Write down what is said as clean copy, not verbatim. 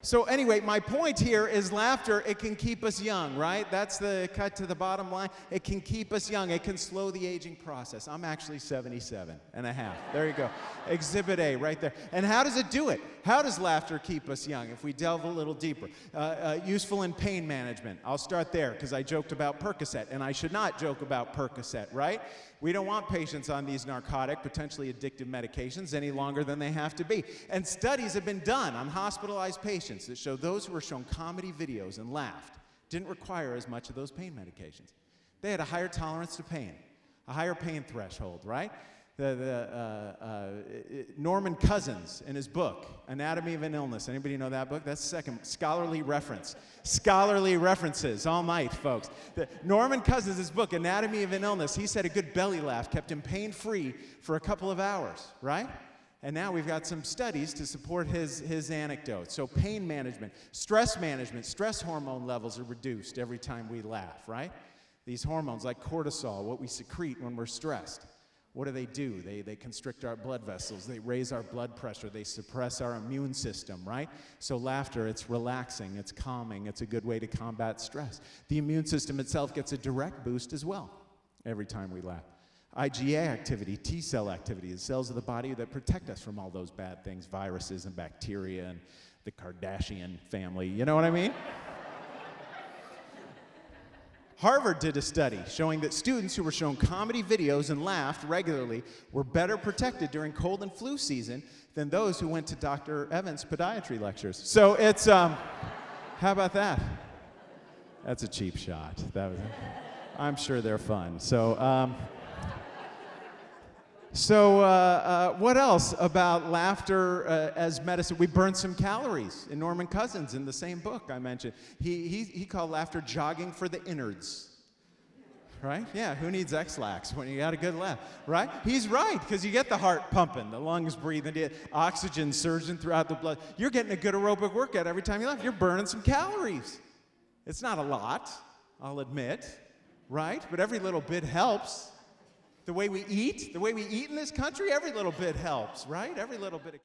So anyway, my point here is laughter, it can keep us young, right? That's the cut to the bottom line. It can keep us young. It can slow the aging process. I'm actually 77 and a half. There you go. Exhibit A right there. And how does it do it? How does laughter keep us young? If we delve a little deeper. Useful in pain management. I'll start there because I joked about Percocet, and I should not joke about Percocet, right? We don't want patients on these narcotic, potentially addictive medications any longer than they have to be. And studies have been done on hospitalized patients that show those who were shown comedy videos and laughed didn't require as much of those pain medications. They had a higher tolerance to pain, a higher pain threshold, right? Norman Cousins, in his book, Anatomy of an Illness. Anybody know that book? That's the second scholarly reference. Scholarly references all night, folks. Norman Cousins' book, Anatomy of an Illness, he said a good belly laugh kept him pain-free for a couple of hours, right? And now we've got some studies to support his anecdote. So pain management, stress hormone levels are reduced every time we laugh, right? These hormones like cortisol, what we secrete when we're stressed. What do? They constrict our blood vessels. They raise our blood pressure. They suppress our immune system, right? So laughter, it's relaxing, it's calming, it's a good way to combat stress. The immune system itself gets a direct boost as well every time we laugh. IgA activity, T-cell activity, the cells of the body that protect us from all those bad things, viruses and bacteria and the Kardashian family, you know what I mean? Harvard did a study showing that students who were shown comedy videos and laughed regularly were better protected during cold and flu season than those who went to Dr. Evans' podiatry lectures. So it's, how about that? That's a cheap shot. I'm sure they're fun. So what else about laughter as medicine? We burn some calories. In Norman Cousins, in the same book I mentioned, he called laughter jogging for the innards. Right? Yeah, who needs X-Lax when you got a good laugh, right? He's right, because you get the heart pumping, the lungs breathing, the oxygen surging throughout the blood. You're getting a good aerobic workout every time you laugh. You're burning some calories. It's not a lot, I'll admit, right? But every little bit helps. The way we eat in this country, every little bit helps, right? Every little bit.